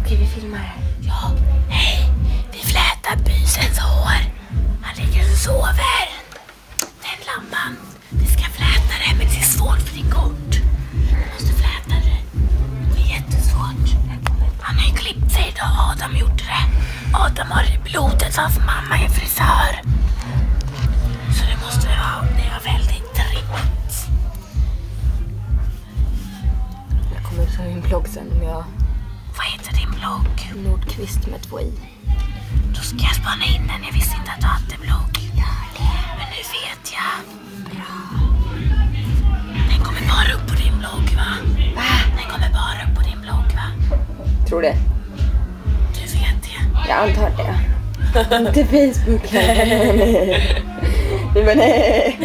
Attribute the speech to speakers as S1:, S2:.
S1: Okej, vi filmar.
S2: Ja, hej. Vi flätar bysens hår. Han ligger och sover. Den lampan. Vi ska fläta det, men det är svårt för det är kort. Vi måste fläta det. Det är jättesvårt. Han har ju klippt sig idag. Adam gjorde det. Adam har i blodet, så hans mamma är frisör. Så det måste vara, det var väldigt trimmat.
S1: Jag kommer ta min blogg sen om jag...
S2: Vad heter din blogg?
S1: Nordqvist med 2 i.
S2: Då ska jag spana in den. Jag visste inte att du hade blogg.
S1: Ja, det.
S2: Men nu vet jag.
S1: Bra.
S2: Den kommer bara upp på din blogg, va?
S1: Va?
S2: Den kommer bara upp på din blogg, va?
S1: Tror det.
S2: Du vet det.
S1: Jag antar det. Inte Facebook. Nej, men nej.